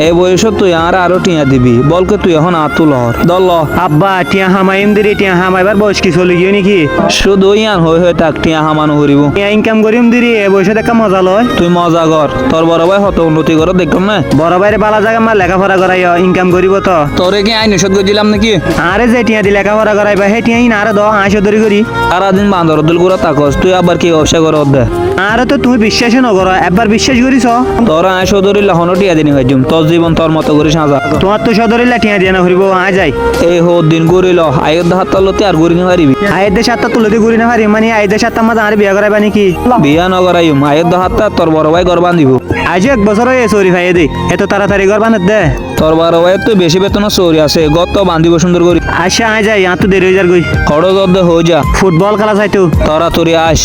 এই বয়সত তুই আর আরো টিয়া দিবি বলকে তুই এখন আতুল হর দল আব্বা টিয়া হামাইম দিরে টিয়া হামাইবার বয়স কি চলে গিয়ে নাকি শুধু ইয়ান হয়ে থাক টিয়া হামানো করিব টিয়া ইনকাম করিম দিরে এ বয়সে দেখা মজা লয় তুই মজা কর তোর বড় ভাই হত উন্নতি করে দেখলাম না বড় ভাইরে বালা জায়গা মা লেখাপড়া করাই ইনকাম করিব তো তোরে কি আইন নিষেধ করে দিলাম নাকি আরে যে টিয়া দি লেখাপড়া করাইবা হে টিয়া ইন আরে দ আইসো দরি করি সারাদিন বান্দর দল করে তাকস তুই আবার কি ব্যবসা কর দে আরে তো তুমি বিশ্বাসই নকর একবার বিশ্বাস করিস তোরা আইসো ধরি লহনো টিয়া দিন হইজুম তোর জীবন তোর মতো করে সাজা তোমার তো সদরিলা টিয়া দিয়া না ঘুরিব আ যাই এই হো দিন ঘুরিল আয়ের হাত তালতে আর ঘুরি নিতে আয়ের দেশ সাতটা তুলতে ঘুরি না পারি মানে আয়ের দেশ সাতটা মাঝে আরে বিয়া করাইবা নাকি বিয়া নগরাইম আয়ের হাতটা তোর বড় ভাই ঘর বান্ধিব আজ এক বছর হয়ে সরি ভাই দে এত তাড়াতাড়ি ঘর বানাত দে তোর বড় ভাই তো বেশি বেতন চৌরি আছে গত বান্ধিব সুন্দর করি আচ্ছা আ যাই আর তো দেরি হয়ে যার গই খড় দে হয়ে যা ফুটবল খেলা চাইতো তোরা তোরি আস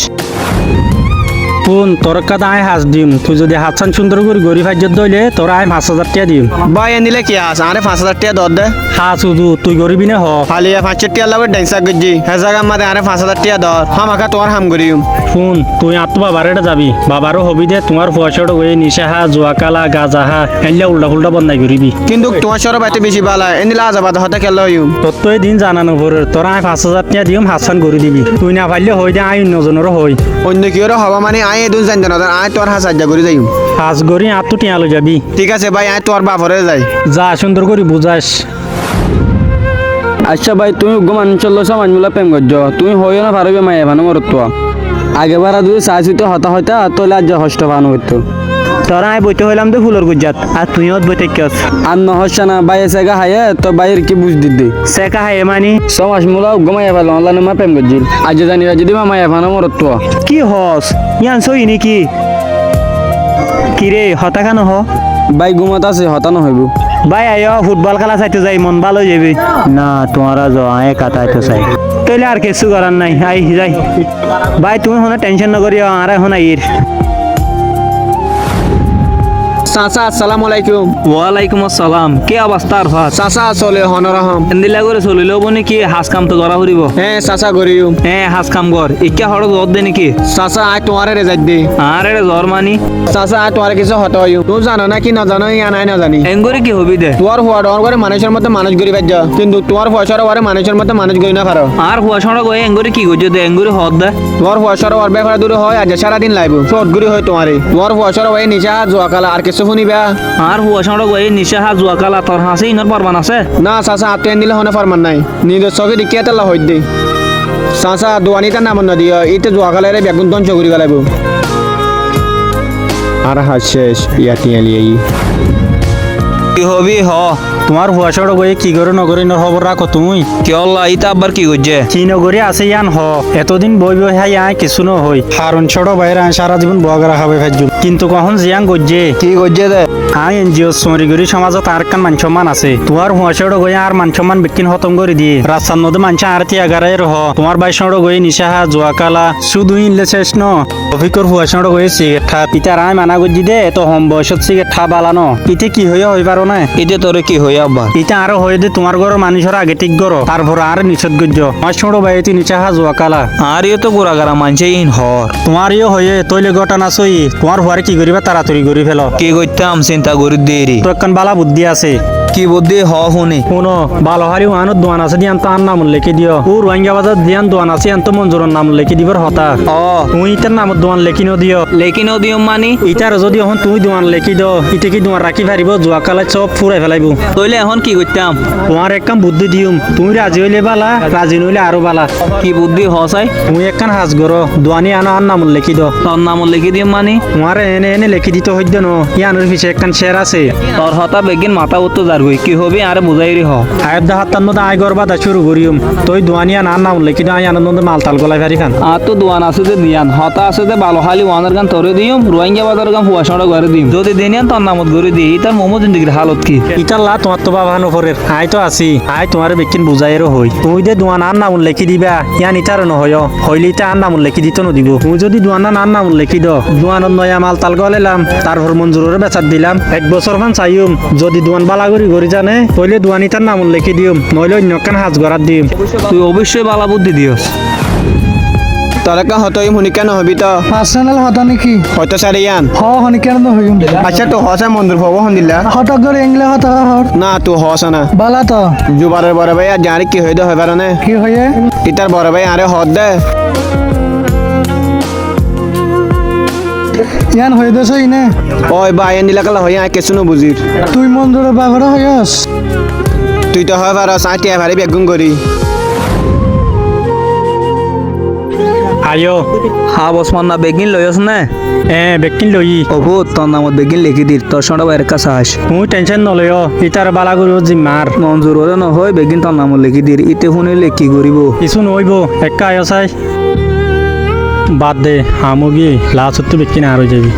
কোন তোর কাদা আয় হাস দিম তুই যদি হাতছান সুন্দর করে গরিব হাজ্যত দইলে তোর আয় 5,000 টাকা দিম ভাই এনিলে কি আস আরে 5,000 টাকা দর দে হা শুধু তুই গরিবই না হ ফালিয়া 500 টাকা লাগে ডেন্সা গজি হেজাগা মাদে আরে 5,000 টাকা দর হামাকা তোর হাম করিম শুন তুই আর তো বাবার এটা যাবি বাবারও হবি দে তোমার পয়সাটা ওই নিশা হা জুয়াকালা গাজা হা এলে উল্টা ফুল্টা বন্ধাই করিবি কিন্তু তোমার সরব এত বেশি বালা এনিলে আজাবাদ হতে খেলা হইম তোর তো এই দিন জানানো ভোরের তোর আয় 5,000 টাকা দিম হাতছান করে দিবি তুই না পারলে হই দে আয় অন্যজনেরও হই অন্য কি ওরা হবা মানে আয় এদুন জান জানা আয় তোর হাস সাহায্য করে যাইম হাজ গরি আর তো টিয়া লই যাবি ঠিক আছে ভাই আয় তোর বাপরে যাই যা সুন্দর করে বুঝাস আচ্ছা ভাই তুমি গমান চললো সমাজ মিলা প্রেম করছ তুমি হইও না পারবে মায়ে ভানো মরত আগে বারা দুই চাইছি তো হতা হতা তোলে আজ হষ্ট ভানো হইতো তোরা আয় বইতে হইলাম তো ফুলর গুজাত আর তুইও বইতে কেস আর নহসা না বাইয়ে সেগা হায়ে তো বাইয়ের কি বুঝ দিদি সেকা হাই মানি সমাজ মিলা গমাইয়া ভালো অনলাইনে মা প্রেম করছিল আজ জানি যদি মা মায়ে ভানো মরত কি হস ইয়ান সই নাকি কি রে হতা কেন হ ভাই ঘুমাত আছে হতা না হইব ভাই আয় ফুটবল খেলা চাইতে যাই মন ভালো যাবি না তোমারা আয় কাটাইতে চাই তাইলে আর কিছু করার নাই আই যাই ভাই তুমি হনে টেনশন নকরি আর এখন আইর চাচা আসসালামু আলাইকুম ওয়ালাইকুম আসসালাম কি অবস্থা আর ভাত চাচা চলে হনরহম এন্দিলা করে চলিলেও বনি কি হাস কাম তো করা করিব হ্যাঁ চাচা করিম হ্যাঁ হাস কাম কর ইকা হড় জর দে নাকি চাচা আয় তোমারে রেজাইত দে আর এটা জ্বর মানি চাচা আয় তোমারে কিছু হতে হইম তুই জানো না কি না জানো ইয়া নাই না জানি এঙ্গরি কি হবি দে তোমার হুয়া ডর করে মানুষের মতো মানুষ গরি বাজ্য কিন্তু তোমার পয়সার ওরে মানুষের মতো মানুষ গরি না পারো আর হুয়া সড়ক ওই এঙ্গরি কি করছে দে এঙ্গরি হদ দে তোমার পয়সার ওর ব্যাপারে দূরে হয় আজ সারাদিন লাইব চট গরি হয় তোমারে তোমার পয়সার ওই নিচা জোয়াকালা আর কিছু শুনিবা আর হুয়া সড়ক ওই নিশা হা জুয়া কালা তোর হাসে ইনর পারবান আছে না চাচা আত্মীয় নিলে হনে ফরমান নাই নিজের চোখে দেখিয়ে তেলা হইত দে চাচা দোয়ানিটার নাম না দিও ইতে জোয়াকালারে বেগুন ধ্বংস করি গেলাইব আর হাস শেষ ইয়া টিয়া লিয়ে কি হবি হ তোমার হুয়াশাটা গিয়ে কি করে নগরী খবর রাখো তুমি কি আল্লাহ ইতা আবার কি করছে কি নগরী আছে ইয়ান হ এতদিন বই বই হাই আয় কিছু ন হই হারণ ছোট বাইরে আয় সারা জীবন বগরা খাবে ভাজ্য কিন্তু কখন জিয়াং গজ্জে কি করছে দে আই এনজিও সমরিগরি সমাজত আর কান মান সম্মান আছে তোমার হুয়াশাটা গিয়ে আর মান সম্মান বিকিন খতম করে দিয়ে রাস্তার নদী মানছে আর তিয়া গারাই রহ তোমার বাইশাটা গিয়ে নিশাহা জোয়াকালা শুধু ইনলে শেষ ন অভিকর হুয়াশাটা গিয়ে সিগারেট খা পিতা রায় মানা গজ্জি দে এত হম বয়সত সিগারেট খা বালানো ইতে কি হইয়া হই পারো না ইতে তোরে কি হই আব্বা এটা আরো হয়ে দে তোমার ঘর মানুষের আগে ঠিক করো তারপর আর নিষেধ গজ্য আমার ছোট ভাই তুই নিচে হা জোয়াকালা আর ইয়ে তো গোড়াগারা মানছে ইন হর তোমার ইয়ে হয়ে তৈলে ঘটনা সই তোমার হুয়ারে কি করিবা তাড়াতাড়ি করি ফেলো কি করতাম চিন্তা করি দেরি তো একখান বালা বুদ্ধি আছে কি বুদ্ধি হ শুনি শুনো ভালো হারি ওয়ানোর দোয়ান আছে দিয়ান তো আর নাম লিখে দিও ও রোহিঙ্গা বাজার দিয়ান দোয়ান আছে আন তো মঞ্জুরের নাম লিখে দিবার হতা ও তুমি ইটার নাম দোয়ান লেখিনো দিও লেকিনও দিও মানি ইটার যদি এখন তুমি দোয়ান লেখি দিও ইটা কি দোয়ান রাখি পারিব জোয়াকালে সব ফুরাই ফেলাইব তইলে এখন কি করতাম তোমার একখান বুদ্ধি দিউম তুমি রাজি হইলে বালা রাজি নইলে আরো বালা কি বুদ্ধি হ চাই তুমি একখান হাজ করো দোয়ানি আনো আর নাম লিখি দাও তোর নাম লিখি দিম মানি তোমার এনে এনে লিখি দিতে হইদ ন ইয়ানোর পিছে একখান শের আছে তোর হতা বেগিন মাথা উত্তর যার গই কি হবি আরে বুঝাই রি হ আয়ের দা হাত মধ্যে আয় করবা দা শুরু করিম তুই দোয়ানিয়া না নাম লিখি দাও আনন্দ মধ্যে মাল তাল গলাই ফারি খান আর তো দোয়ান আছে যে দিয়ান হতা আছে যে ভালো হালি ওয়ানের গান তোরে দিম রোহিঙ্গা বাজার গান হুয়া সড়ক ঘরে দিম যদি দেনিয়ান তোর নামত ঘুরে দিই তার মোমো জিন্দগির হালত কি ইটাল্লা তোমার তো বাবা নফরের আয় তো আছি আয় তোমার বেকিন বুঝাইরও হই তুমি যে দোয়ান আর নাম লিখি দিবা ইয়ান ইটারও নহয় হইলে ইটা আর নাম লিখি দিত নদিব তুমি যদি দোয়ান আর নাম লিখি দাও দোয়ানত নয়া মাল তাল গলাইলাম তারপর মঞ্জুরের বেচার দিলাম 1 বছর মান চাইম যদি দোয়ান বালা করি জানে তইলে দোয়ান ইটার নাম লিখি দিম নইলে অন্য কান হাজ গড়াত দিম তুই অবশ্যই বালা বুদ্ধি দিওস তোরা হতই শুনি কেন হবি তো পার্সোনাল হতা নেকি হয়তো সারি ইয়ান হ হনি কেন তো হইম আচ্ছা তো হসে মন্দির ভব হন্দিল্লা হতক করে এংলে হতা হর না তুই হস না বালা তো জুবারের বড় ভাই আর জানি কি হইতে হয় পারে না কি হয়ে ইতার বড় ভাই আরে হদ দে ইয়ান হয়ে দেছ ইনে ওই ভাই এন্ডিলা কালা হই আয় কিছু বুঝির তুই মন্দিরে বাগড়া হইয়াস তুই তো হয় পারস আয় টিয়া ভারি বেগুন করি আয়ো হা বসমান না বেগিন লইস না বেকিন লই অভু তোর নামত বেগিন লিখি দির তোর সঙ্গে বাইরের কাছে আস তুই টেনশন নলয় ইতার বালাগুলো জিম্মার মঞ্জুর হলে নহয় বেগিন তোর নামত লিখি দির ইতে শুনিলে কি করিব কিছু নইব একা আয় চাই বাদ দে হামুগি লাস্ট বেকিন আর হয়ে যাবি